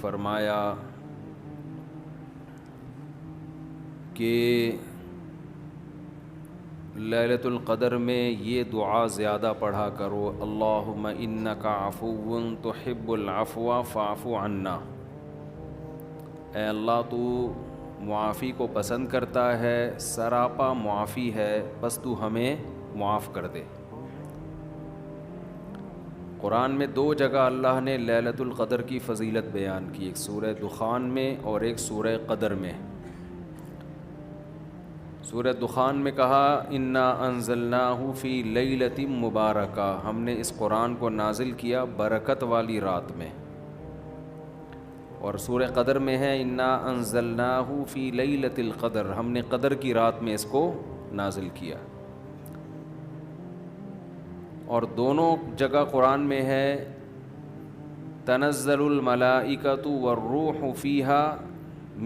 فرمایا کہ لیلۃ القدر میں یہ دعا زیادہ پڑھا کرو، اللہم انک عفو تحب العفو فاعف عنا۔ اے اللہ تو معافی کو پسند کرتا ہے، سراپا معافی ہے، بس تو ہمیں معاف کر دے۔ قرآن میں 2 جگہ اللہ نے لیلۃ القدر کی فضیلت بیان کی، ایک سورہ دخان میں اور ایک سورہ قدر میں۔ سورہ دخان میں کہا انا انزلناہ فی لیلۃ مبارکہ، ہم نے اس قرآن کو نازل کیا برکت والی رات میں۔ اور سورہ قدر میں ہے انا انزلناہ فی لیلۃ القدر، ہم نے قدر کی رات میں اس کو نازل کیا۔ اور دونوں جگہ قرآن میں ہے تنزل الملائکۃ والروح فیہا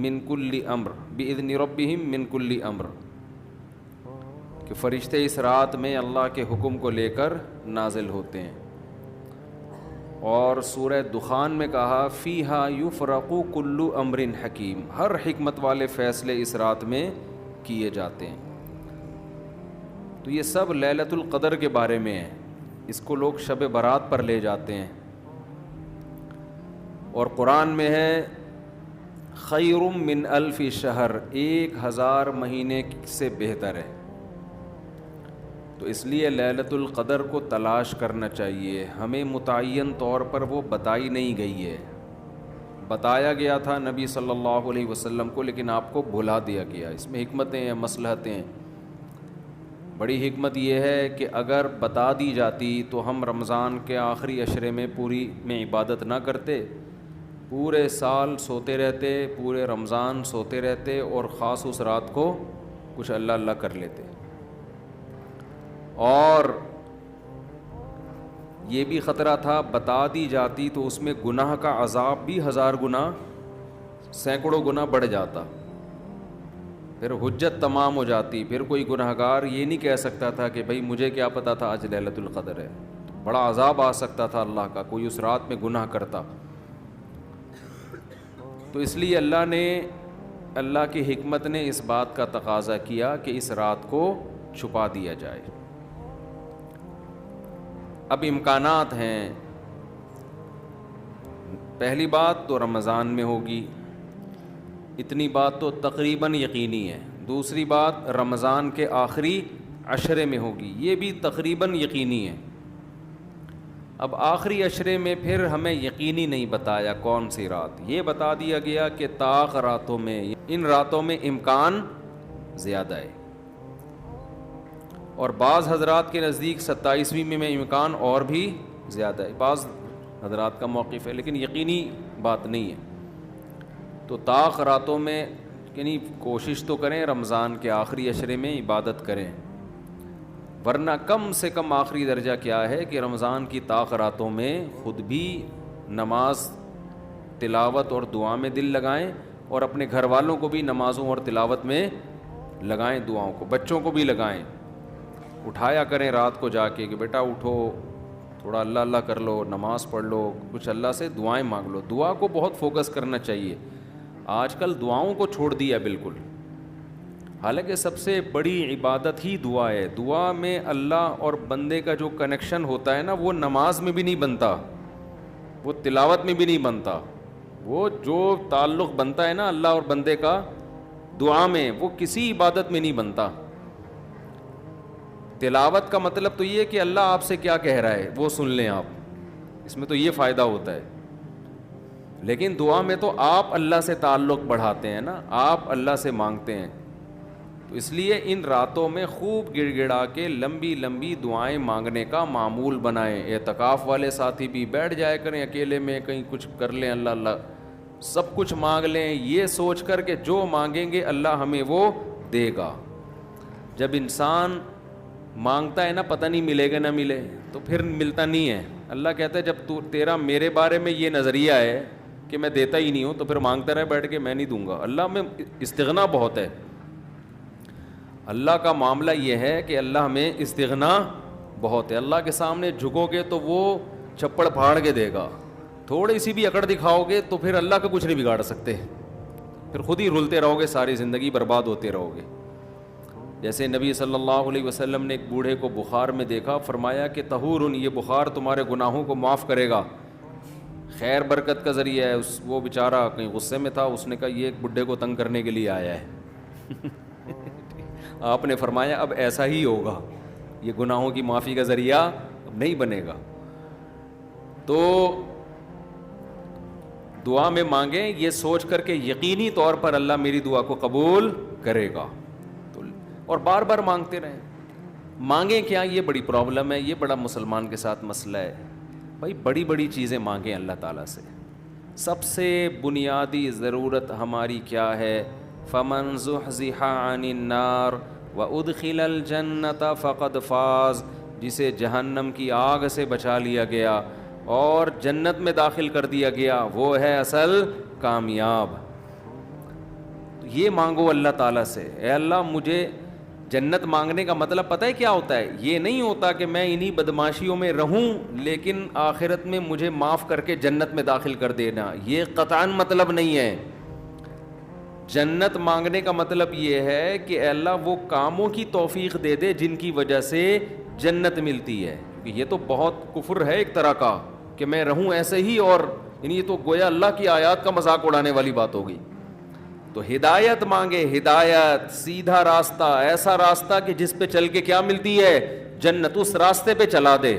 من کل امر باذن ربہم من کل امر، کہ فرشتے اس رات میں اللہ کے حکم کو لے کر نازل ہوتے ہیں۔ اور سورہ دخان میں کہا فیہا یفرق کل امر حکیم، ہر حکمت والے فیصلے اس رات میں کیے جاتے ہیں۔ تو یہ سب لیلۃ القدر کے بارے میں ہے، اس کو لوگ شب برات پر لے جاتے ہیں۔ اور قرآن میں ہے خیر من الف شہر، 1000 مہینے سے بہتر ہے۔ تو اس لیے لیلۃ القدر کو تلاش کرنا چاہیے، ہمیں متعین طور پر وہ بتائی نہیں گئی ہے، بتایا گیا تھا نبی صلی اللہ علیہ وسلم کو، لیکن آپ کو بھلا دیا گیا۔ اس میں حکمتیں ہیں، مصلحتیں ہیں۔ بڑی حکمت یہ ہے کہ اگر بتا دی جاتی تو ہم رمضان کے آخری عشرے میں پوری میں عبادت نہ کرتے، پورے سال سوتے رہتے، پورے رمضان سوتے رہتے، اور خاص اس رات کو کچھ اللہ اللہ کر لیتے۔ اور یہ بھی خطرہ تھا بتا دی جاتی تو اس میں گناہ کا عذاب بھی 1000 گنا، سینکڑوں گنا بڑھ جاتا، پھر حجت تمام ہو جاتی، پھر کوئی گناہگار یہ نہیں کہہ سکتا تھا کہ بھائی مجھے کیا پتا تھا آج لیلۃ القدر ہے، بڑا عذاب آ سکتا تھا اللہ کا، کوئی اس رات میں گناہ کرتا۔ تو اس لیے اللہ کی حکمت نے اس بات کا تقاضا کیا کہ اس رات کو چھپا دیا جائے۔ اب امکانات ہیں، پہلی بات تو رمضان میں ہوگی، اتنی بات تو تقریباً یقینی ہے۔ دوسری بات رمضان کے آخری عشرے میں ہوگی، یہ بھی تقریباً یقینی ہے۔ اب آخری عشرے میں پھر ہمیں یقینی نہیں بتایا کون سی رات، یہ بتا دیا گیا کہ طاق راتوں میں، ان راتوں میں امکان زیادہ ہے۔ اور بعض حضرات کے نزدیک 27ویں میں امکان اور بھی زیادہ ہے، بعض حضرات کا موقف ہے، لیکن یقینی بات نہیں ہے۔ تو طاق راتوں میں یعنی کوشش تو کریں رمضان کے آخری عشرے میں عبادت کریں، ورنہ کم سے کم آخری درجہ کیا ہے کہ رمضان کی طاق راتوں میں خود بھی نماز، تلاوت اور دعا میں دل لگائیں، اور اپنے گھر والوں کو بھی نمازوں اور تلاوت میں لگائیں، دعاؤں کو، بچوں کو بھی لگائیں، اٹھایا کریں رات کو جا کے کہ بیٹا اٹھو، تھوڑا اللہ اللہ کر لو، نماز پڑھ لو، کچھ اللہ سے دعائیں مانگ لو۔ دعا کو بہت فوکس کرنا چاہیے، آج کل دعاؤں کو چھوڑ دیا بالکل، حالانکہ سب سے بڑی عبادت ہی دعا ہے۔ دعا میں اللہ اور بندے کا جو کنیکشن ہوتا ہے نا، وہ نماز میں بھی نہیں بنتا، وہ تلاوت میں بھی نہیں بنتا، وہ جو تعلق بنتا ہے نا اللہ اور بندے کا دعا میں، وہ کسی عبادت میں نہیں بنتا۔ تلاوت کا مطلب تو یہ کہ اللہ آپ سے کیا کہہ رہا ہے وہ سن لیں آپ، اس میں تو یہ فائدہ ہوتا ہے۔ لیکن دعا میں تو آپ اللہ سے تعلق بڑھاتے ہیں نا، آپ اللہ سے مانگتے ہیں۔ تو اس لیے ان راتوں میں خوب گڑ گڑا کے لمبی لمبی دعائیں مانگنے کا معمول بنائیں۔ اعتکاف والے ساتھی بھی بیٹھ جائے کریں اکیلے میں، کہیں کچھ کر لیں، اللہ اللہ سب کچھ مانگ لیں، یہ سوچ کر کہ جو مانگیں گے اللہ ہمیں وہ دے گا۔ جب انسان مانگتا ہے نا پتہ نہیں ملے گا نہ ملے، تو پھر ملتا نہیں ہے۔ اللہ کہتا ہے جب تیرا میرے بارے میں یہ نظریہ ہے کہ میں دیتا ہی نہیں ہوں، تو پھر مانگتا رہے بیٹھ کے، میں نہیں دوں گا۔ اللہ میں استغنا بہت ہے، اللہ کا معاملہ یہ ہے کہ اللہ میں استغنا بہت ہے۔ اللہ کے سامنے جھکو گے تو وہ چھپڑ پھاڑ کے دے گا، تھوڑی سی بھی اکڑ دکھاؤ گے تو پھر اللہ کا کچھ نہیں بگاڑ سکتے, پھر خود ہی رلتے رہو گے, ساری زندگی برباد ہوتے رہو گے. جیسے نبی صلی اللہ علیہ وسلم نے ایک بوڑھے کو بخار میں دیکھا, فرمایا کہ طہور, یہ بخار تمہارے گناہوں کو معاف کرے گا, خیر برکت کا ذریعہ ہے. وہ بیچارہ کہیں غصے میں تھا, اس نے کہا یہ ایک بڈھے کو تنگ کرنے کے لیے آیا ہے. آپ نے فرمایا اب ایسا ہی ہوگا, یہ گناہوں کی معافی کا ذریعہ اب نہیں بنے گا. تو دعا میں مانگیں یہ سوچ کر کے یقینی طور پر اللہ میری دعا کو قبول کرے گا, اور بار بار مانگتے رہیں. مانگیں کیا, یہ بڑی پرابلم ہے, یہ بڑا مسلمان کے ساتھ مسئلہ ہے. بھائی بڑی بڑی چیزیں مانگیں اللہ تعالیٰ سے. سب سے بنیادی ضرورت ہماری کیا ہے؟ فمن زحزح عن النار وادخل الجنة فقد فاز, جسے جہنم کی آگ سے بچا لیا گیا اور جنت میں داخل کر دیا گیا, وہ ہے اصل کامیاب. یہ مانگو اللہ تعالیٰ سے, اے اللہ مجھے جنت. مانگنے کا مطلب پتہ ہے کیا ہوتا ہے؟ یہ نہیں ہوتا کہ میں انہی بدماشیوں میں رہوں لیکن آخرت میں مجھے معاف کر کے جنت میں داخل کر دینا, یہ قطعاً مطلب نہیں ہے. جنت مانگنے کا مطلب یہ ہے کہ اے اللہ وہ کاموں کی توفیق دے دے جن کی وجہ سے جنت ملتی ہے. یہ تو بہت کفر ہے ایک طرح کا کہ میں رہوں ایسے ہی, اور یہ تو گویا اللہ کی آیات کا مذاق اڑانے والی بات ہو گئی. تو ہدایت مانگے, ہدایت, سیدھا راستہ, ایسا راستہ کہ جس پہ چل کے کیا ملتی ہے؟ جنت. اس راستے پہ چلا دے,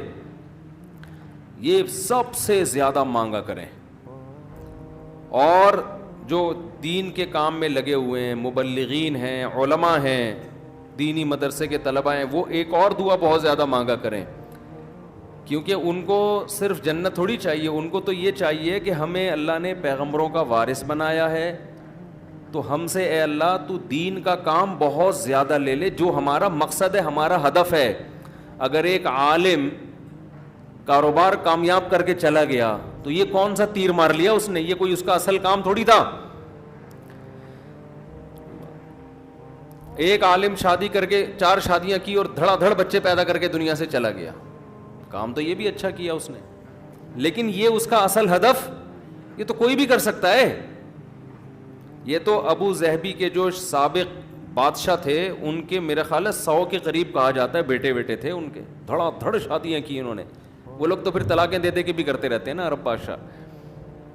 یہ سب سے زیادہ مانگا کریں. اور جو دین کے کام میں لگے ہوئے ہیں, مبلغین ہیں, علماء ہیں, دینی مدرسے کے طلباء ہیں, وہ ایک اور دعا بہت زیادہ مانگا کریں, کیونکہ ان کو صرف جنت تھوڑی چاہیے, ان کو تو یہ چاہیے کہ ہمیں اللہ نے پیغمبروں کا وارث بنایا ہے, تو ہم سے اے اللہ تو دین کا کام بہت زیادہ لے لے, جو ہمارا مقصد ہے, ہمارا ہدف ہے. اگر ایک عالم کاروبار کامیاب کر کے چلا گیا تو یہ کون سا تیر مار لیا اس نے, یہ کوئی اس کا اصل کام تھوڑی تھا. ایک عالم شادی کر کے 4 شادیاں کی اور دھڑا دھڑ بچے پیدا کر کے دنیا سے چلا گیا, کام تو یہ بھی اچھا کیا اس نے, لیکن یہ اس کا اصل ہدف, یہ تو کوئی بھی کر سکتا ہے. یہ تو ابو ظہبی کے جو سابق بادشاہ تھے ان کے میرے خیال ہے 100 کے قریب کہا جاتا ہے بیٹے بیٹے تھے ان کے, دھڑا دھڑ شادیاں کی انہوں نے. وہ لوگ تو پھر طلاقیں دے دے کے بھی کرتے رہتے ہیں نا عرب بادشاہ,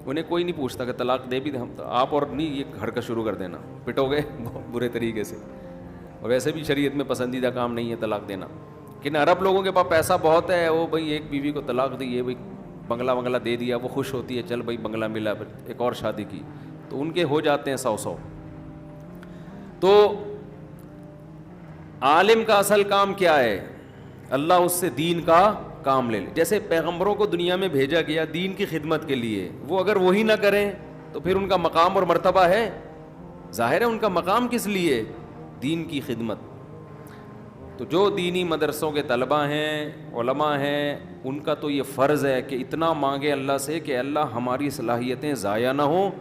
انہیں کوئی نہیں پوچھتا کہ طلاق دے بھی ہم آپ اور نہیں, یہ حرکت شروع کر دینا, پٹو گے برے طریقے سے. اور ویسے بھی شریعت میں پسندیدہ کام نہیں ہے طلاق دینا, لیکن عرب لوگوں کے پاس پیسہ بہت ہے, وہ بھائی ایک بیوی کو طلاق دی, یہ بھائی بنگلہ دے دیا, وہ خوش ہوتی ہے, چل بھائی بنگلہ ملا, پھر ایک اور شادی کی, تو ان کے ہو جاتے ہیں 100. تو عالم کا اصل کام کیا ہے؟ اللہ اس سے دین کا کام لے لے. جیسے پیغمبروں کو دنیا میں بھیجا گیا دین کی خدمت کے لیے, وہ اگر وہی نہ کریں تو پھر ان کا مقام اور مرتبہ ہے, ظاہر ہے ان کا مقام کس لیے؟ دین کی خدمت. تو جو دینی مدرسوں کے طلباء ہیں, علماء ہیں, ان کا تو یہ فرض ہے کہ اتنا مانگے اللہ سے کہ اللہ ہماری صلاحیتیں ضائع نہ ہوں,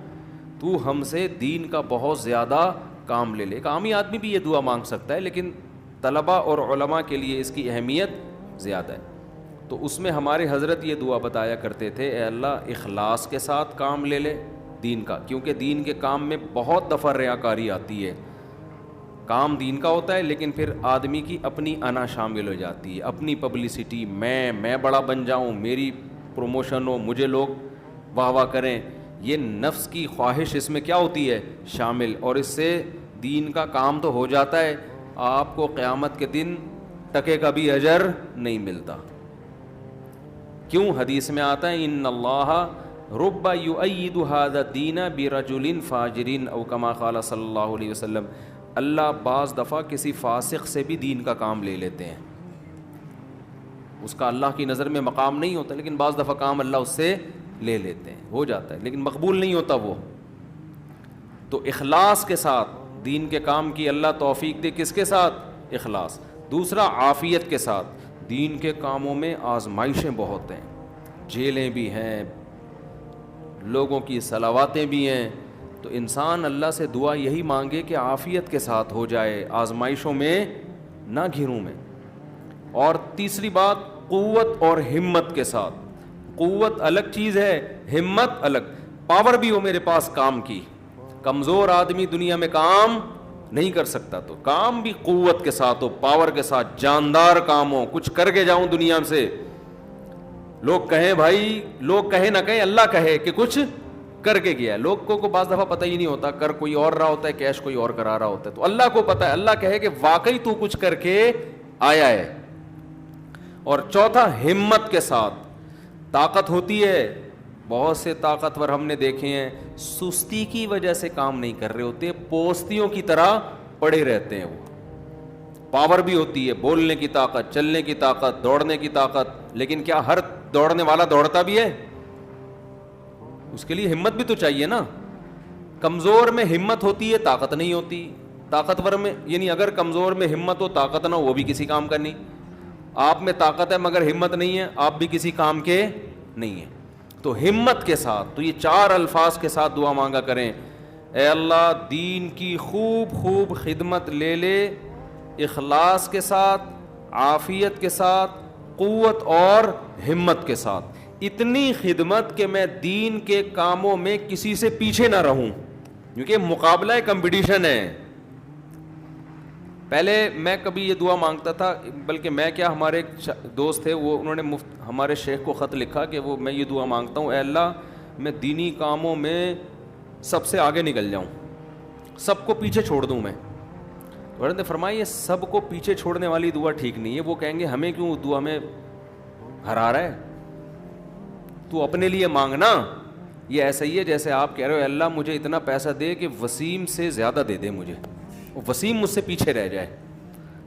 تو ہم سے دین کا بہت زیادہ کام لے لے. ایک عامی آدمی بھی یہ دعا مانگ سکتا ہے, لیکن طلباء اور علماء کے لیے اس کی اہمیت زیادہ ہے. تو اس میں ہمارے حضرت یہ دعا بتایا کرتے تھے, اے اللہ اخلاص کے ساتھ کام لے لے دین کا, کیونکہ دین کے کام میں بہت دفعہ ریاکاری آتی ہے. کام دین کا ہوتا ہے لیکن پھر آدمی کی اپنی انا شامل ہو جاتی ہے, اپنی پبلسٹی, میں بڑا بن جاؤں, میری پروموشن ہو, مجھے لوگ واہ واہ کریں, یہ نفس کی خواہش اس میں کیا ہوتی ہے شامل, اور اس سے دین کا کام تو ہو جاتا ہے, آپ کو قیامت کے دن ٹکے کا بھی اجر نہیں ملتا. کیوں؟ حدیث میں آتا ہے ان اللہ رب یؤید ھذا الدین برجل فاجر او کما قال صلی اللہ علیہ وسلم, اللہ بعض دفعہ کسی فاسق سے بھی دین کا کام لے لیتے ہیں. اس کا اللہ کی نظر میں مقام نہیں ہوتا, لیکن بعض دفعہ کام اللہ اس سے لے لیتے ہیں, ہو جاتا ہے, لیکن مقبول نہیں ہوتا وہ. تو اخلاص کے ساتھ دین کے کام کی اللہ توفیق دے. کس کے ساتھ؟ اخلاص. دوسرا عافیت کے ساتھ. دین کے کاموں میں آزمائشیں بہت ہیں, جیلیں بھی ہیں, لوگوں کی صلواتیں بھی ہیں, تو انسان اللہ سے دعا یہی مانگے کہ عافیت کے ساتھ ہو جائے, آزمائشوں میں نہ گھروں میں. اور تیسری بات قوت اور ہمت کے ساتھ. قوت الگ چیز ہے، ہمت الگ. پاور بھی ہو میرے پاس کام کی، کمزور آدمی دنیا میں کام نہیں کر سکتا. تو کام بھی قوت کے ساتھ ہو، پاور کے ساتھ، جاندار کام ہو، کچھ کر کے جاؤں دنیا سے. لوگ کہیں بھائی، لوگ کہیں نہ کہیں، اللہ کہے کہ کچھ کر کے گیا ہے. لوگوں کو بعض دفعہ پتہ ہی نہیں ہوتا، کر کوئی اور رہا ہوتا ہے، کیش کوئی اور کرا رہا ہوتا ہے. تو اللہ کو پتہ ہے، اللہ کہے کہ واقعی تو کچھ کر کے آیا ہے. اور چوتھا، ہمت کے ساتھ. طاقت ہوتی ہے، بہت سے طاقتور ہم نے دیکھے ہیں سستی کی وجہ سے کام نہیں کر رہے ہوتے، پوستیوں کی طرح پڑے رہتے ہیں. وہ پاور بھی ہوتی ہے، بولنے کی طاقت، چلنے کی طاقت، دوڑنے کی طاقت، لیکن کیا ہر دوڑنے والا دوڑتا بھی ہے؟ اس کے لیے ہمت بھی تو چاہیے نا. کمزور میں ہمت ہوتی ہے، طاقت نہیں ہوتی. طاقتور میں، یعنی اگر کمزور میں ہمت ہو، طاقت نہ ہو، وہ بھی کسی کام کا نہیں. آپ میں طاقت ہے مگر ہمت نہیں ہے، آپ بھی کسی کام کے نہیں ہیں. تو ہمت کے ساتھ، تو یہ 4 الفاظ کے ساتھ دعا مانگا کریں. اے اللہ دین کی خوب خوب خدمت لے لے، اخلاص کے ساتھ، عافیت کے ساتھ، قوت اور ہمت کے ساتھ. اتنی خدمت کہ میں دین کے کاموں میں کسی سے پیچھے نہ رہوں، کیونکہ مقابلہ ہے، کمپٹیشن ہے. پہلے میں کبھی یہ دعا مانگتا تھا، بلکہ میں کیا، ہمارے ایک دوست تھے، وہ انہوں نے ہمارے شیخ کو خط لکھا کہ میں یہ دعا مانگتا ہوں، اے اللہ میں دینی کاموں میں سب سے آگے نکل جاؤں، سب کو پیچھے چھوڑ دوں میں. حضرت نے فرمایا یہ سب کو پیچھے چھوڑنے والی دعا ٹھیک نہیں ہے. وہ کہیں گے ہمیں کیوں دعا میں ہرا رہا ہے، تو اپنے لیے مانگنا. یہ ایسا ہی ہے جیسے آپ کہہ رہے ہو اللہ مجھے اتنا پیسہ دے کہ وسیم سے زیادہ دے دے مجھے، وسیم مجھ سے پیچھے رہ جائے.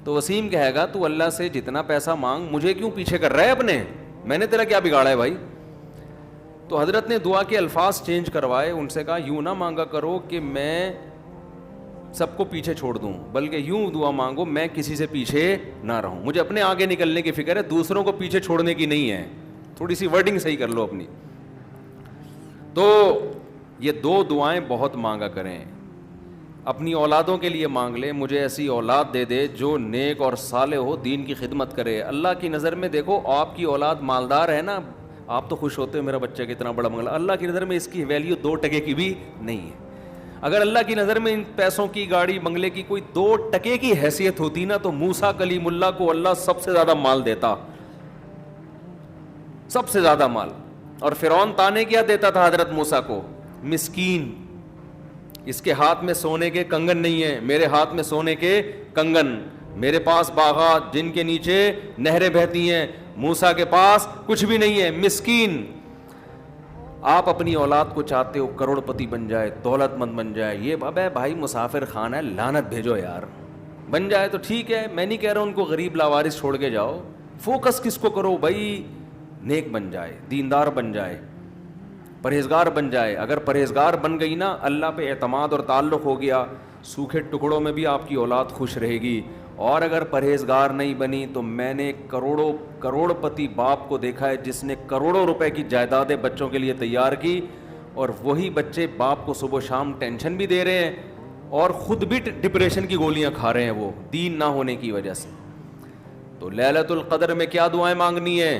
تو وسیم کہے گا تو اللہ سے جتنا پیسہ مانگ، مجھے کیوں پیچھے کر رہا ہے اپنے، میں نے تیرا کیا بگاڑا ہے بھائی. تو حضرت نے دعا کے الفاظ چینج کروائے، ان سے کہا یوں نہ مانگا کرو کہ میں سب کو پیچھے چھوڑ دوں، بلکہ یوں دعا مانگو میں کسی سے پیچھے نہ رہوں، مجھے اپنے آگے نکلنے کی فکر ہے، دوسروں کو پیچھے چھوڑنے کی نہیں ہے. تھوڑی سی ورڈنگ صحیح کر لو اپنی. تو یہ 2 دعائیں بہت مانگا کریں. اپنی اولادوں کے لیے مانگ لے، مجھے ایسی اولاد دے دے جو نیک اور صالح ہو، دین کی خدمت کرے. اللہ کی نظر میں دیکھو، آپ کی اولاد مالدار ہے نا، آپ تو خوش ہوتے ہو میرا بچہ کتنا بڑا منگلا. اللہ کی نظر میں اس کی ویلیو 2 ٹکے کی بھی نہیں ہے. اگر اللہ کی نظر میں ان پیسوں کی، گاڑی بنگلے کی کوئی 2 ٹکے کی حیثیت ہوتی نا، تو موسیٰ کلیم اللہ کو اللہ سب سے زیادہ مال دیتا، سب سے زیادہ مال. اور فرعون تانے کیا دیتا تھا حضرت موسیٰ کو؟ مسکین، اس کے ہاتھ میں سونے کے کنگن نہیں ہیں، میرے ہاتھ میں سونے کے کنگن، میرے پاس باغات جن کے نیچے نہریں بہتی ہیں، موسیٰ کے پاس کچھ بھی نہیں ہے، مسکین. آپ اپنی اولاد کو چاہتے ہو کروڑ پتی بن جائے، دولت مند بن جائے. یہ ابے بھائی مسافر خانہ ہے، لعنت بھیجو یار. بن جائے تو ٹھیک ہے، میں نہیں کہہ رہا ان کو غریب لاوارث چھوڑ کے جاؤ. فوکس کس کو کرو بھائی؟ نیک بن جائے، دیندار بن جائے، پرہیزگار بن جائے. اگر پرہیزگار بن گئی نا، اللہ پہ اعتماد اور تعلق ہو گیا، سوکھے ٹکڑوں میں بھی آپ کی اولاد خوش رہے گی. اور اگر پرہیزگار نہیں بنی تو میں نے کروڑ پتی باپ کو دیکھا ہے جس نے کروڑوں روپے کی جائیدادیں بچوں کے لیے تیار کی، اور وہی بچے باپ کو صبح و شام ٹینشن بھی دے رہے ہیں اور خود بھی ڈپریشن کی گولیاں کھا رہے ہیں، وہ دین نہ ہونے کی وجہ سے. تو لیلۃ القدر میں کیا دعائیں مانگنی ہیں؟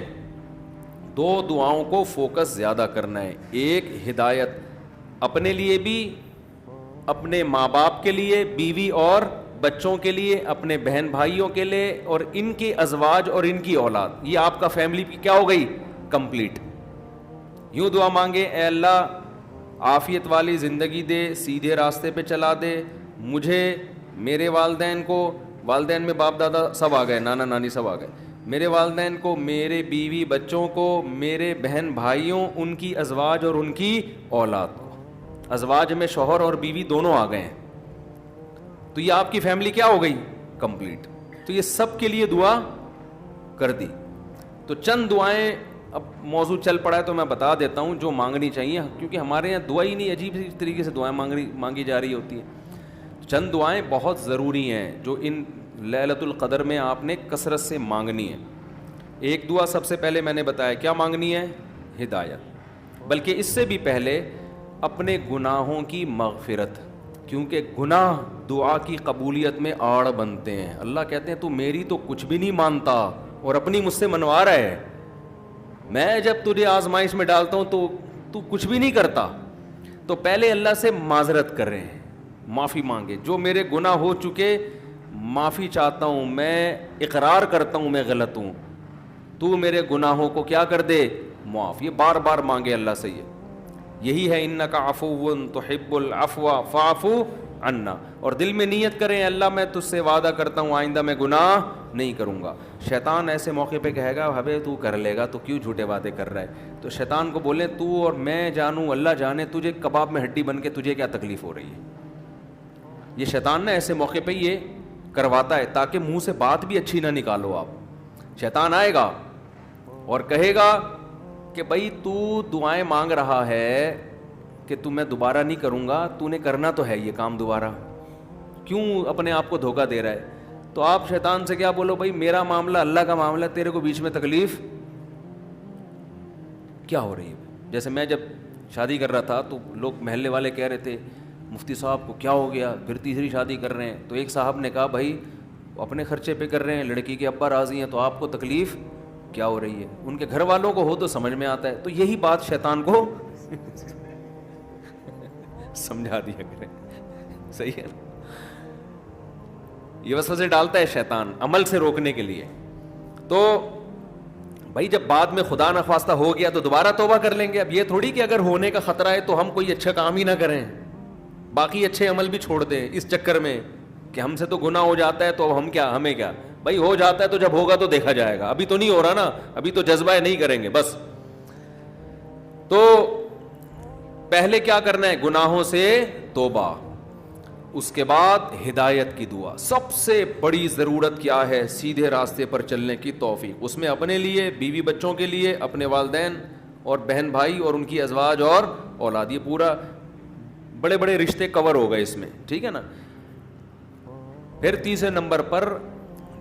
2 دعاؤں کو فوکس زیادہ کرنا ہے. ایک، ہدایت اپنے لیے بھی، اپنے ماں باپ کے لیے، بیوی اور بچوں کے لیے، اپنے بہن بھائیوں کے لیے، اور ان کے ازواج اور ان کی اولاد. یہ آپ کا فیملی کیا ہو گئی؟ کمپلیٹ. یوں دعا مانگے، اے اللہ عافیت والی زندگی دے، سیدھے راستے پہ چلا دے مجھے، میرے والدین کو، والدین میں باپ دادا سب آ گئے، نانا نانی سب آ گئے، میرے والدین کو، میرے بیوی بچوں کو، میرے بہن بھائیوں، ان کی ازواج اور ان کی اولاد کو. ازواج میں شوہر اور بیوی دونوں آ گئے ہیں، تو یہ آپ کی فیملی کیا ہو گئی؟ کمپلیٹ. تو یہ سب کے لیے دعا کر دی. تو چند دعائیں، اب موضوع چل پڑا ہے تو میں بتا دیتا ہوں جو مانگنی چاہیے، کیونکہ ہمارے یہاں دعا ہی نہیں، عجیب طریقے سے دعائیں مانگی جا رہی ہوتی ہیں. چند دعائیں بہت ضروری ہیں جو ان لیلۃ القدر میں آپ نے کثرت سے مانگنی ہے. ایک دعا سب سے پہلے میں نے بتایا کیا مانگنی ہے؟ ہدایت. بلکہ اس سے بھی پہلے اپنے گناہوں کی مغفرت، کیونکہ گناہ دعا کی قبولیت میں آڑ بنتے ہیں. اللہ کہتے ہیں تو میری تو کچھ بھی نہیں مانتا اور اپنی مجھ سے منوا رہا ہے. میں جب تجھے آزمائش میں ڈالتا ہوں تو تو کچھ بھی نہیں کرتا. تو پہلے اللہ سے معذرت کر رہے ہیں, معافی مانگے, جو میرے گناہ ہو چکے معافی چاہتا ہوں, میں اقرار کرتا ہوں میں غلط ہوں, تو میرے گناہوں کو کیا کر دے, معاف. یہ بار بار مانگے اللہ سے. یہی ہے انک عفو تحب العفو فاعف عنا. اور دل میں نیت کریں اللہ میں تجھ سے وعدہ کرتا ہوں آئندہ میں گناہ نہیں کروں گا. شیطان ایسے موقع پہ کہے گا حبے تو کر لے گا, تو کیوں جھوٹے وعدے کر رہا ہے. تو شیطان کو بولیں تو اور میں جانوں اللہ جانے تجھے کباب میں ہڈی بن کے تجھے کیا تکلیف ہو رہی ہے. یہ شیطان نا ایسے موقع پہ یہ کرواتا ہے تاکہ منہ سے بات بھی اچھی نہ نکالو آپ. شیطان آئے گا اور کہے گا کہ بھائی تو دعائیں مانگ رہا ہے کہ تو میں دوبارہ نہیں کروں گا, تو نے کرنا تو ہے یہ کام دوبارہ, کیوں اپنے آپ کو دھوکہ دے رہا ہے. تو آپ شیطان سے کیا بولو, بھائی میرا معاملہ اللہ کا معاملہ, تیرے کو بیچ میں تکلیف کیا ہو رہی ہے. جیسے میں جب شادی کر رہا تھا تو لوگ محلے والے کہہ رہے تھے مفتی صاحب کو کیا ہو گیا, پھر تیسری شادی کر رہے ہیں. تو ایک صاحب نے کہا بھائی اپنے خرچے پہ کر رہے ہیں, لڑکی کے ابا راضی ہیں, تو آپ کو تکلیف کیا ہو رہی ہے. ان کے گھر والوں کو ہو تو سمجھ میں آتا ہے. تو یہی بات شیطان کو سمجھا دیا کریں, صحیح ہے. یہ وسوسے ڈالتا ہے شیطان عمل سے روکنے کے لیے. تو بھائی جب بعد میں خدا نخواستہ ہو گیا تو دوبارہ توبہ کر لیں گے. اب یہ تھوڑی کہ اگر ہونے کا خطرہ ہے تو ہم کوئی اچھا کام ہی نہ کریں, باقی اچھے عمل بھی چھوڑ دیں اس چکر میں کہ ہم سے تو گناہ ہو جاتا ہے تو اب ہم کیا, ہمیں کیا. بھائی ہو جاتا ہے تو جب ہوگا تو دیکھا جائے گا, ابھی تو نہیں ہو رہا نا, ابھی تو جذبہ ہے نہیں کریں گے بس. تو پہلے کیا کرنا ہے, گناہوں سے توبہ, اس کے بعد ہدایت کی دعا. سب سے بڑی ضرورت کیا ہے, سیدھے راستے پر چلنے کی توفیق. اس میں اپنے لیے, بیوی بچوں کے لیے, اپنے والدین اور بہن بھائی اور ان کی ازواج اور اولاد, یہ پورا بڑے بڑے رشتے کور ہو گئے اس میں, ٹھیک ہے نا. پھر تیسرے نمبر پر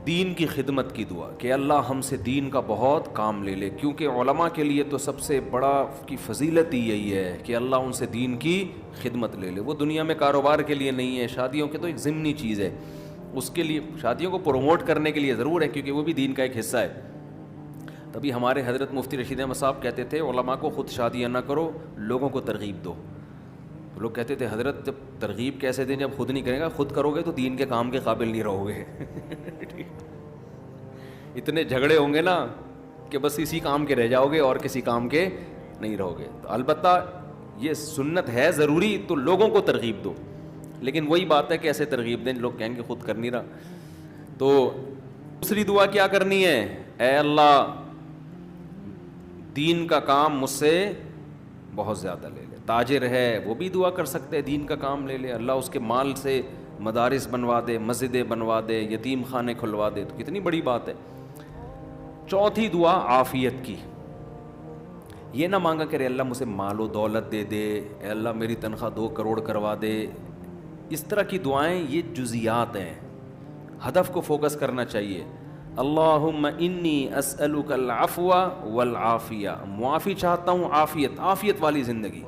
دین کی خدمت کی دعا کہ اللہ ہم سے دین کا بہت کام لے لے, کیونکہ علماء کے لیے تو سب سے بڑا کی فضیلت ہی یہی ہے کہ اللہ ان سے دین کی خدمت لے لے. وہ دنیا میں کاروبار کے لیے نہیں ہے, شادیوں کے تو ایک ضمنی چیز ہے, اس کے لیے شادیوں کو پروموٹ کرنے کے لیے ضرور ہے کیونکہ وہ بھی دین کا ایک حصہ ہے. تبھی ہمارے حضرت مفتی رشید احمد صاحب کہتے تھے علماء کو خود شادیاں نہ کرو, لوگوں کو ترغیب دو. لوگ کہتے تھے حضرت جب ترغیب کیسے دیں جب خود نہیں کرے گا, خود کرو گے تو دین کے کام کے قابل نہیں رہو گے. اتنے جھگڑے ہوں گے نا کہ بس اسی کام کے رہ جاؤ گے اور کسی کام کے نہیں رہو گے. تو البتہ یہ سنت ہے ضروری, تو لوگوں کو ترغیب دو, لیکن وہی بات ہے کہ ایسے ترغیب دیں لوگ کہیں گے خود کر نہیں رہا. تو دوسری دعا کیا کرنی ہے, اے اللہ دین کا کام مجھ سے بہت زیادہ لے لے. تاجر ہے وہ بھی دعا کر سکتے ہیں, دین کا کام لے لے, اللہ اس کے مال سے مدارس بنوا دے, مسجدیں بنوا دے, یتیم خانے کھلوا دے, تو کتنی بڑی بات ہے. چوتھی دعا عافیت کی. یہ نہ مانگا کرے اللہ مجھے مال و دولت دے دے, اے اللہ میری تنخواہ 2 کروڑ کروا دے. اس طرح کی دعائیں یہ جزیات ہیں, ہدف کو فوکس کرنا چاہیے. اللہم انی اسألک العفو والعافیہ, معافی چاہتا ہوں, عافیت, عافیت والی زندگی,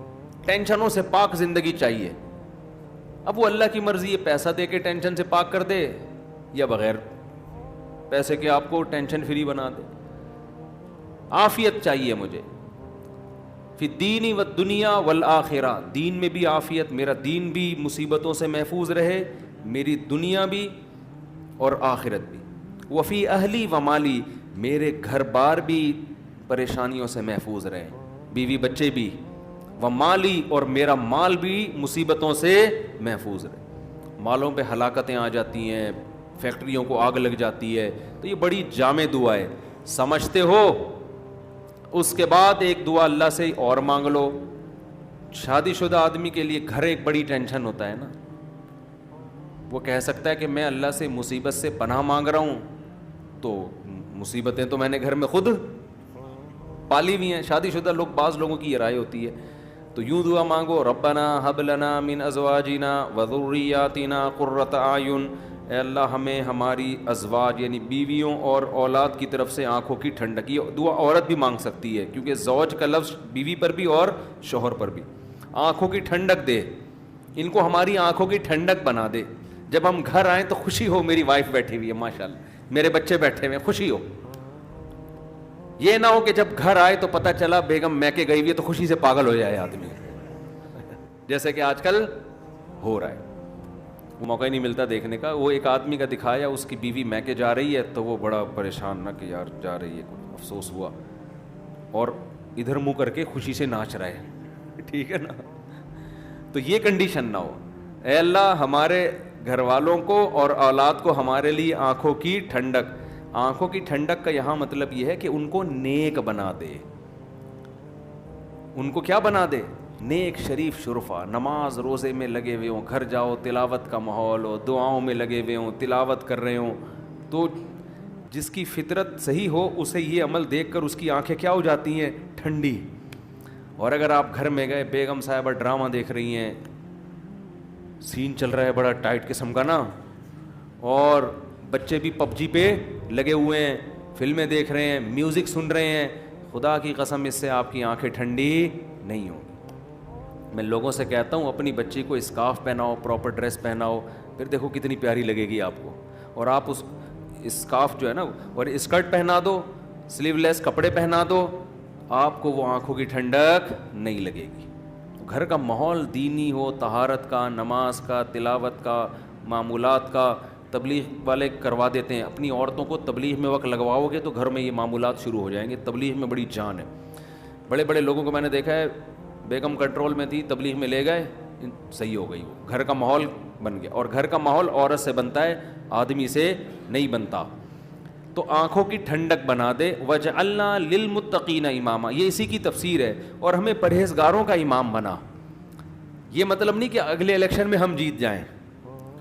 ٹینشنوں سے پاک زندگی چاہیے. اب وہ اللہ کی مرضی ہے, پیسہ دے کے ٹینشن سے پاک کر دے یا بغیر پیسے کے آپ کو ٹینشن فری بنا دے. عافیت چاہیے مجھے. فی الدین والدنیا والآخرہ, دین میں بھی عافیت, میرا دین بھی مصیبتوں سے محفوظ رہے, میری دنیا بھی اور آخرت بھی. وفی اہلی و مالی, میرے گھر بار بھی پریشانیوں سے محفوظ رہے, بیوی بچے بھی, و مالی اور میرا مال بھی مصیبتوں سے محفوظ رہے. مالوں پہ ہلاکتیں آ جاتی ہیں, فیکٹریوں کو آگ لگ جاتی ہے, تو یہ بڑی جامع دعا ہے, سمجھتے ہو. اس کے بعد ایک دعا اللہ سے اور مانگ لو. شادی شدہ آدمی کے لیے گھر ایک بڑی ٹینشن ہوتا ہے نا, وہ کہہ سکتا ہے کہ میں اللہ سے مصیبت سے پناہ مانگ رہا ہوں, تو مصیبتیں تو میں نے گھر میں خود پالی ہوئی ہیں. شادی شدہ لوگ, بعض لوگوں کی یہ رائے ہوتی ہے, تو یوں دعا مانگو, ربنا حب لنا من ازواجنا وذریاتنا قرۃ اعین, اے اللہ ہمیں ہماری ازواج یعنی بیویوں اور اولاد کی طرف سے آنکھوں کی ٹھنڈک. یہ دعا عورت بھی مانگ سکتی ہے کیونکہ زوج کا لفظ بیوی پر بھی اور شوہر پر بھی. آنکھوں کی ٹھنڈک دے, ان کو ہماری آنکھوں کی ٹھنڈک بنا دے, جب ہم گھر آئیں تو خوشی ہو, میری وائف بیٹھی ہوئی ہے ماشاءاللہ, میرے بچے بیٹھے ہوئے, خوشی ہو. یہ نہ ہو کہ جب گھر آئے تو پتہ چلا بیگم میکے گئی ہوئی ہے تو خوشی سے پاگل ہو جائے آدمی, جیسے کہ آج کل ہو رہا ہے. وہ موقع ہی نہیں ملتا دیکھنے کا. وہ ایک آدمی کا دکھایا, اس کی بیوی میکے جا رہی ہے تو وہ بڑا پریشان نہ کہ یار جا رہی ہے, افسوس ہوا, اور ادھر منہ کر کے خوشی سے ناچ رہا ہے, ٹھیک ہے نا. تو یہ کنڈیشن نہ ہو. اے اللہ ہمارے گھر والوں کو اور اولاد کو ہمارے لیے آنکھوں کی ٹھنڈک. آنکھوں کی ٹھنڈک کا یہاں مطلب یہ ہے کہ ان کو نیک بنا دے. ان کو کیا بنا دے؟ نیک, شریف, شرفا. نماز روزے میں لگے ہوئے ہوں, گھر جاؤ تلاوت کا ماحول ہو, دعاؤں میں لگے ہوئے ہوں, تلاوت کر رہے ہوں. تو جس کی فطرت صحیح ہو اسے یہ عمل دیکھ کر اس کی آنکھیں کیا ہو جاتی ہیں؟ ٹھنڈی. اور اگر آپ گھر میں گئے, بیگم صاحبہ ڈرامہ دیکھ رہی ہیں, سین چل رہا ہے بڑا ٹائٹ قسم کا نا, اور بچے بھی پب جی پہ لگے ہوئے ہیں, فلمیں دیکھ رہے ہیں, میوزک سن رہے ہیں, خدا کی قسم اس سے آپ کی آنکھیں ٹھنڈی نہیں ہوں گی. میں لوگوں سے کہتا ہوں اپنی بچی کو اسکارف پہناؤ, پراپر ڈریس پہناؤ, پھر دیکھو کتنی پیاری لگے گی آپ کو. اور آپ اس اسکارف جو ہے نا, اور اسکرٹ پہنا دو, سلیو لیس کپڑے پہنا دو, آپ کو وہ آنکھوں کی ٹھنڈک نہیں لگے گی. گھر کا ماحول دینی ہو, طہارت کا, نماز کا, تلاوت کا, معمولات کا. تبلیغ والے کروا دیتے ہیں, اپنی عورتوں کو تبلیغ میں وقت لگواؤ گے تو گھر میں یہ معمولات شروع ہو جائیں گے. تبلیغ میں بڑی جان ہے. بڑے بڑے لوگوں کو میں نے دیکھا ہے, بیگم کنٹرول میں تھی, تبلیغ میں لے گئے, صحیح ہو گئی, وہ گھر کا ماحول بن گیا. اور گھر کا ماحول عورت سے بنتا ہے, آدمی سے نہیں بنتا. تو آنکھوں کی ٹھنڈک بنا دے. وَجْعَلْنَا لِلْمُتَّقِينَ إِمَامًا, یہ اسی کی تفسیر ہے. اور ہمیں پرہیزگاروں کا امام بنا. یہ مطلب نہیں کہ اگلے الیکشن میں ہم جیت جائیں.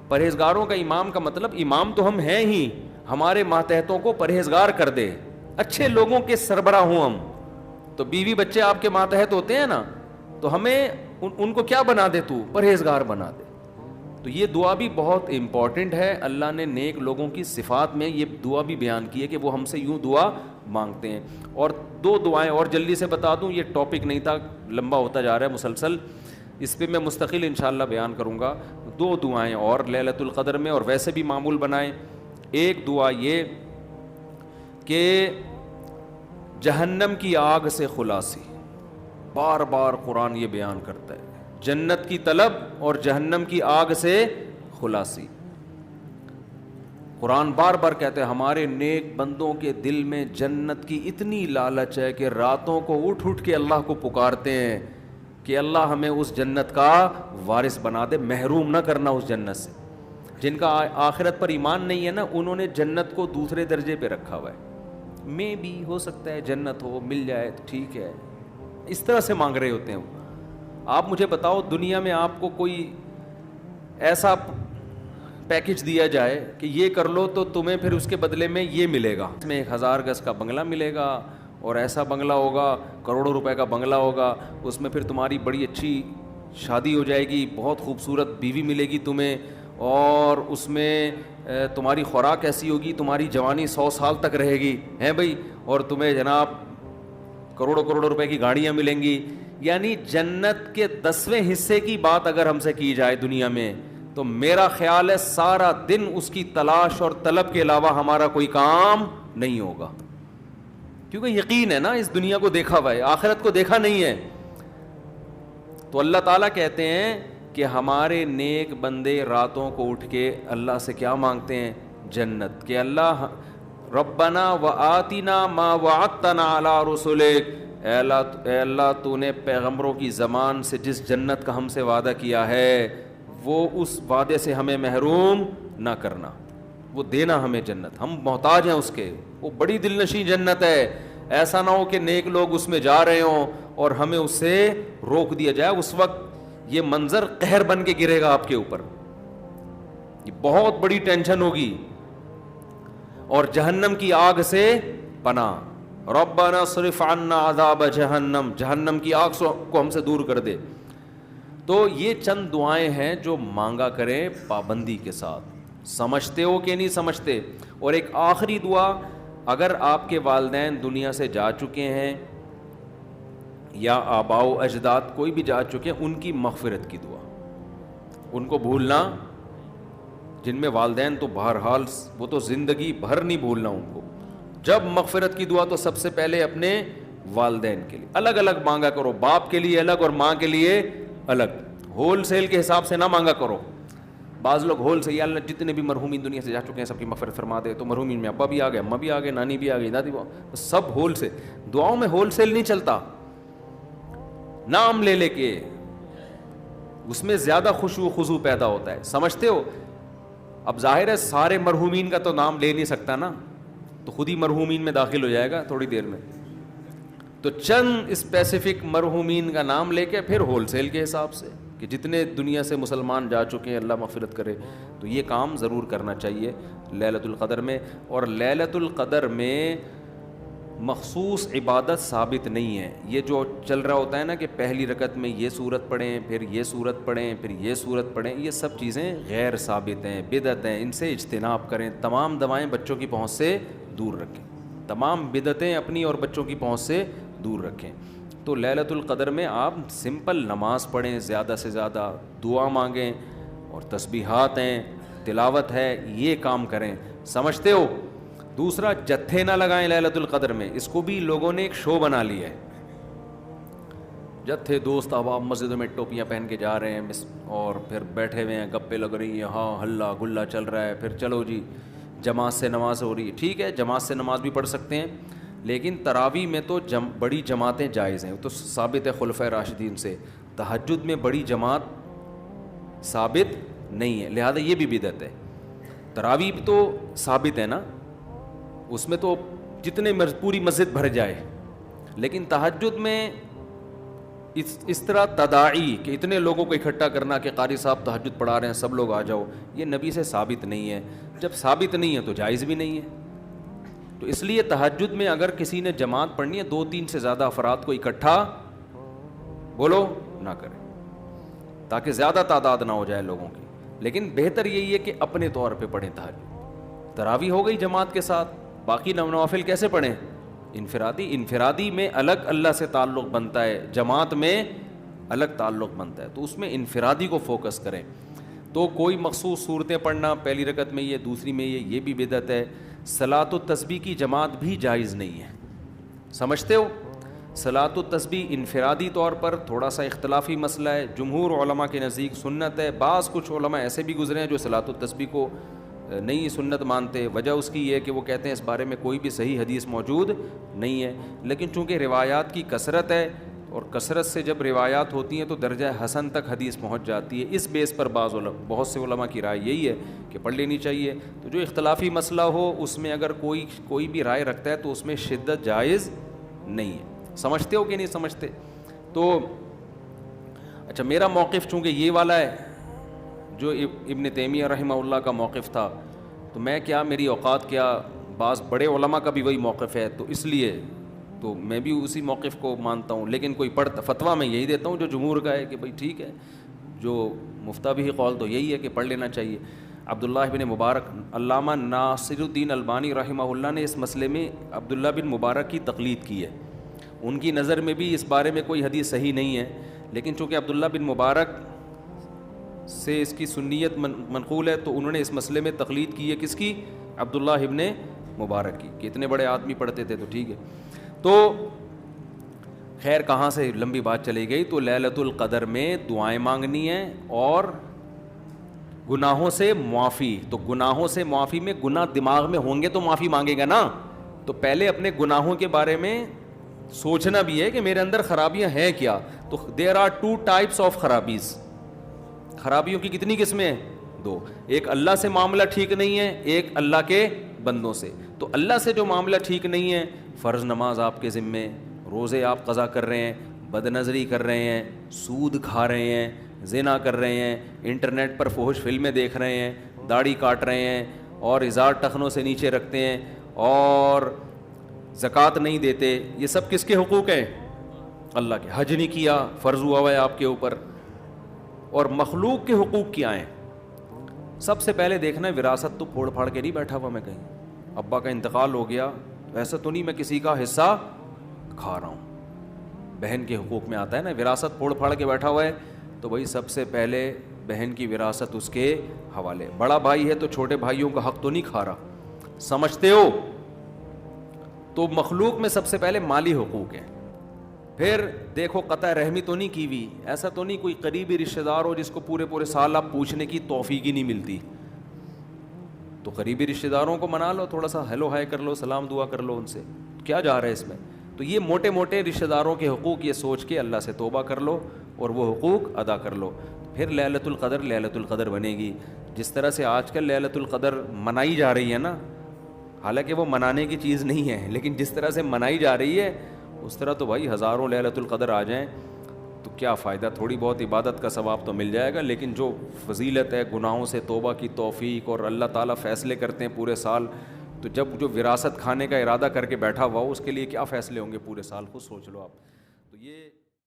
پرہیزگاروں کا امام کا مطلب امام تو ہم ہیں ہی, ہمارے ماتحتوں کو پرہیزگار کر دے, اچھے لوگوں کے سربراہ ہوں ہم. تو بیوی بچے آپ کے ماتحت ہوتے ہیں نا, تو ہمیں ان کو کیا بنا دے, تو پرہیزگار بنا دے. تو یہ دعا بھی بہت امپورٹنٹ ہے. اللہ نے نیک لوگوں کی صفات میں یہ دعا بھی بیان کی ہے کہ وہ ہم سے یوں دعا مانگتے ہیں. اور دو دعائیں اور جلدی سے بتا دوں, یہ ٹاپک نہیں تھا, لمبا ہوتا جا رہا ہے مسلسل, اس پہ میں مستقل انشاءاللہ بیان کروں گا. دو دعائیں اور لیلۃ القدر میں, اور ویسے بھی معمول بنائیں. ایک دعا یہ کہ جہنم کی آگ سے خلاصی, بار بار قرآن یہ بیان کرتا ہے, جنت کی طلب اور جہنم کی آگ سے خلاصی. قرآن بار بار کہتے ہیں ہمارے نیک بندوں کے دل میں جنت کی اتنی لالچ ہے کہ راتوں کو اٹھ اٹھ کے اللہ کو پکارتے ہیں کہ اللہ ہمیں اس جنت کا وارث بنا دے, محروم نہ کرنا اس جنت سے. جن کا آخرت پر ایمان نہیں ہے نا, انہوں نے جنت کو دوسرے درجے پہ رکھا ہوا ہے. میں بھی ہو سکتا ہے جنت ہو, مل جائے تو ٹھیک ہے, اس طرح سے مانگ رہے ہوتے ہیں. آپ مجھے بتاؤ دنیا میں آپ کو کوئی ایسا پیکج دیا جائے کہ یہ کر لو تو تمہیں پھر اس کے بدلے میں یہ ملے گا, اس میں 1000 گز کا بنگلہ ملے گا, اور ایسا بنگلہ ہوگا, کروڑوں روپے کا بنگلہ ہوگا, اس میں پھر تمہاری بڑی اچھی شادی ہو جائے گی, بہت خوبصورت بیوی ملے گی تمہیں, اور اس میں تمہاری خوراک ایسی ہوگی, تمہاری جوانی 100 سال تک رہے گی, ہیں بھائی, اور تمہیں جناب کروڑوں کروڑوں روپے کی گاڑیاں ملیں گی. یعنی جنت کے 10ویں حصے کی بات اگر ہم سے کی جائے دنیا میں, تو میرا خیال ہے سارا دن اس کی تلاش اور طلب کے علاوہ ہمارا کوئی کام نہیں ہوگا. کیونکہ یقین ہے نا, اس دنیا کو دیکھا ہوا ہے, آخرت کو دیکھا نہیں ہے. تو اللہ تعالیٰ کہتے ہیں کہ ہمارے نیک بندے راتوں کو اٹھ کے اللہ سے کیا مانگتے ہیں؟ جنت. کہ اللہ ربنا وآتنا ما وعدتنا علی رسولک, اے اللہ تو نے پیغمبروں کی زبان سے جس جنت کا ہم سے وعدہ کیا ہے وہ اس وعدے سے ہمیں محروم نہ کرنا, وہ دینا ہمیں جنت, ہم محتاج ہیں اس کے. وہ بڑی دل نشیں جنت ہے, ایسا نہ ہو کہ نیک لوگ اس میں جا رہے ہوں اور ہمیں اس سے روک دیا جائے. اس وقت یہ منظر قہر بن کے گرے گا آپ کے اوپر, یہ بہت بڑی ٹینشن ہوگی. اور جہنم کی آگ سے پناہ, ربنا صرف عنا عذاب جہنم, جہنم کی آگ کو ہم سے دور کر دے. تو یہ چند دعائیں ہیں جو مانگا کریں پابندی کے ساتھ. سمجھتے ہو کہ نہیں سمجھتے؟ اور ایک آخری دعا, اگر آپ کے والدین دنیا سے جا چکے ہیں یا آباء و اجداد کوئی بھی جا چکے ہیں, ان کی مغفرت کی دعا. ان کو بھولنا, جن میں والدین تو بہرحال وہ تو زندگی بھر نہیں بھولنا ان کو, جب مغفرت کی دعا تو سب سے پہلے اپنے والدین کے لیے الگ الگ مانگا کرو, باپ کے لیے الگ اور ماں کے لیے الگ, ہول سیل کے حساب سے نہ مانگا کرو. بعض لوگ ہول سے, یا اللہ جتنے بھی مرحومین دنیا سے جا چکے ہیں سب کی مغفرت فرما دے, تو مرحومین میں ابا بھی آ گئے, اماں بھی آ گئے, نانی بھی آ گئی, دادی بھی, سب ہول سے. دعاؤں میں ہول سیل نہیں چلتا, نام لے لے کے اس میں زیادہ خشوع و خضوع پیدا ہوتا ہے, سمجھتے ہو. اب ظاہر ہے سارے مرحومین کا تو نام لے نہیں سکتا نا, تو خود ہی مرحومین میں داخل ہو جائے گا تھوڑی دیر میں. تو چند اسپیسیفک مرحومین کا نام لے کے پھر ہول سیل کے حساب سے کہ جتنے دنیا سے مسلمان جا چکے ہیں اللہ مغفرت کرے. تو یہ کام ضرور کرنا چاہیے لیلۃ القدر میں. اور لیلۃ القدر میں مخصوص عبادت ثابت نہیں ہے. یہ جو چل رہا ہوتا ہے نا کہ پہلی رکعت میں یہ سورت پڑھیں, پھر یہ سورت پڑھیں, پھر یہ سورت پڑھیں, یہ سب چیزیں غیر ثابت ہیں, بدعت ہیں, ان سے اجتناب کریں. تمام دوائیں بچوں کی پہنچ سے دور رکھیں, تمام بدعتیں اپنی اور بچوں کی پہنچ سے دور رکھیں. تو لیلۃ القدر میں آپ سمپل نماز پڑھیں, زیادہ سے زیادہ دعا مانگیں, اور تسبیحات ہیں, تلاوت ہے, یہ کام کریں. سمجھتے ہو. دوسرا, جتھے نہ لگائیں لیلۃ القدر میں. اس کو بھی لوگوں نے ایک شو بنا لیا ہے. جتھے دوست احباب مسجدوں میں ٹوپیاں پہن کے جا رہے ہیں اور پھر بیٹھے ہوئے ہیں, گپے لگ رہی ہیں, ہاں ہلا گلا چل رہا ہے, پھر چلو جی جماعت سے نماز ہو رہی ہے. ٹھیک ہے, جماعت سے نماز بھی پڑھ سکتے ہیں, لیکن تراویح میں تو بڑی جماعتیں جائز ہیں, تو ثابت ہے خلفائے راشدین سے. تہجد میں بڑی جماعت ثابت نہیں ہے, لہذا یہ بھی بدعت ہے. تراویح تو ثابت ہے نا, اس میں تو جتنے پوری مسجد بھر جائے, لیکن تہجد میں اس طرح تداعی کہ اتنے لوگوں کو اکٹھا کرنا کہ قاری صاحب تہجد پڑھا رہے ہیں سب لوگ آ جاؤ, یہ نبی سے ثابت نہیں ہے. جب ثابت نہیں ہے تو جائز بھی نہیں ہے. تو اس لیے تہجد میں اگر کسی نے جماعت پڑھنی ہے, 2-3 سے زیادہ افراد کو اکٹھا بولو نہ کریں, تاکہ زیادہ تعداد نہ ہو جائے لوگوں کی. لیکن بہتر یہی ہے کہ اپنے طور پہ پڑھیں تہجد. تراویح ہو گئی جماعت کے ساتھ, باقی نوافل کیسے پڑھیں؟ انفرادی میں الگ اللہ سے تعلق بنتا ہے, جماعت میں الگ تعلق بنتا ہے, تو اس میں انفرادی کو فوکس کریں. تو کوئی مخصوص صورتیں پڑھنا, پہلی رکعت میں یہ, دوسری میں یہ بھی بدعت ہے. صلاۃ التسبیح کی جماعت بھی جائز نہیں ہے. سمجھتے ہو. صلاۃ التسبیح انفرادی طور پر تھوڑا سا اختلافی مسئلہ ہے, جمہور علماء کے نزدیک سنت ہے. بعض کچھ علماء ایسے بھی گزرے ہیں جو صلاۃ التسبیح کو نہیں سنت مانتے. وجہ اس کی یہ ہے کہ وہ کہتے ہیں اس بارے میں کوئی بھی صحیح حدیث موجود نہیں ہے. لیکن چونکہ روایات کی کثرت ہے, اور کثرت سے جب روایات ہوتی ہیں تو درجہ حسن تک حدیث پہنچ جاتی ہے. اس بیس پر بہت سے علماء کی رائے یہی ہے کہ پڑھ لینی چاہیے. تو جو اختلافی مسئلہ ہو اس میں اگر کوئی بھی رائے رکھتا ہے تو اس میں شدت جائز نہیں ہے. سمجھتے ہو کہ نہیں سمجھتے؟ تو اچھا, میرا موقف چونکہ یہ والا ہے جو ابن تیمیہ رحمہ اللہ کا موقف تھا, تو میں کیا, میری اوقات کیا, بعض بڑے علماء کا بھی وہی موقف ہے, تو اس لیے تو میں بھی اسی موقف کو مانتا ہوں. لیکن کوئی فتویٰ میں یہی دیتا ہوں جو جمہور کا ہے کہ بھائی ٹھیک ہے, جو مفتہ بھی قول تو یہی ہے کہ پڑھ لینا چاہیے. عبداللہ بن مبارک, علامہ ناصر الدین البانی رحمہ اللہ نے اس مسئلے میں عبداللہ بن مبارک کی تقلید کی ہے. ان کی نظر میں بھی اس بارے میں کوئی حدیث صحیح نہیں ہے, لیکن چونکہ عبداللہ بن مبارک سے اس کی سنیت منقول ہے تو انہوں نے اس مسئلے میں تقلید کی ہے. کس کی؟ عبداللہ ابن مبارک کی, کہ اتنے بڑے آدمی پڑھتے تھے تو ٹھیک ہے. تو خیر کہاں سے لمبی بات چلی گئی. تو لیلۃ القدر میں دعائیں مانگنی ہیں اور گناہوں سے معافی. تو گناہوں سے معافی میں گناہ دماغ میں ہوں گے تو معافی مانگے گا نا, تو پہلے اپنے گناہوں کے بارے میں سوچنا بھی ہے کہ میرے اندر خرابیاں ہیں کیا. تو دیر آر 2 types آف خرابیز. خرابیوں کی کتنی قسمیں ہیں؟ 2. ایک اللہ سے معاملہ ٹھیک نہیں ہے, ایک اللہ کے بندوں سے. تو اللہ سے جو معاملہ ٹھیک نہیں ہے, فرض نماز آپ کے ذمے, روزے آپ قضا کر رہے ہیں, بد نظری کر رہے ہیں, سود کھا رہے ہیں, زنا کر رہے ہیں, انٹرنیٹ پر فحش فلمیں دیکھ رہے ہیں, داڑھی کاٹ رہے ہیں اور ازار ٹخنوں سے نیچے رکھتے ہیں, اور زکوٰۃ نہیں دیتے, یہ سب کس کے حقوق ہیں؟ اللہ کے. حج نہیں کیا, فرض ہوا ہوا ہے آپ کے اوپر. اور مخلوق کے حقوق کیا ہیں؟ سب سے پہلے دیکھنا ہے وراثت تو پھوڑ پھاڑ کے نہیں بیٹھا ہوا میں کہیں. ابا کا انتقال ہو گیا, ایسا تو نہیں میں کسی کا حصہ کھا رہا ہوں. بہن کے حقوق میں آتا ہے نا, وراثت پھوڑ پھاڑ کے بیٹھا ہوا ہے تو بھائی سب سے پہلے بہن کی وراثت اس کے حوالے. بڑا بھائی ہے تو چھوٹے بھائیوں کا حق تو نہیں کھا رہا. سمجھتے ہو؟ تو مخلوق میں سب سے پہلے مالی حقوق ہیں. پھر دیکھو قطع رحمی تو نہیں کی ہوئی, ایسا تو نہیں کوئی قریبی رشتہ دار ہو جس کو پورے پورے سال آپ پوچھنے کی توفیق ہی نہیں ملتی, تو قریبی رشتہ داروں کو منا لو, تھوڑا سا ہیلو ہائے کر لو, سلام دعا کر لو ان سے, کیا جا رہا ہے اس میں. تو یہ موٹے موٹے رشتہ داروں کے حقوق یہ سوچ کے اللہ سے توبہ کر لو اور وہ حقوق ادا کر لو. پھر لیلۃ القدر بنے گی. جس طرح سے آج کل لیلۃ القدر منائی جا رہی ہے نا, حالانکہ وہ منانے کی چیز نہیں ہے, لیکن جس طرح سے منائی جا رہی ہے اس طرح تو بھائی ہزاروں لیلۃ القدر آ جائیں تو کیا فائدہ, تھوڑی بہت عبادت کا ثواب تو مل جائے گا, لیکن جو فضیلت ہے گناہوں سے توبہ کی توفیق, اور اللہ تعالیٰ فیصلے کرتے ہیں پورے سال, تو جب جو وراثت کھانے کا ارادہ کر کے بیٹھا ہوا ہو اس کے لیے کیا فیصلے ہوں گے پورے سال, خود سوچ لو آپ. تو یہ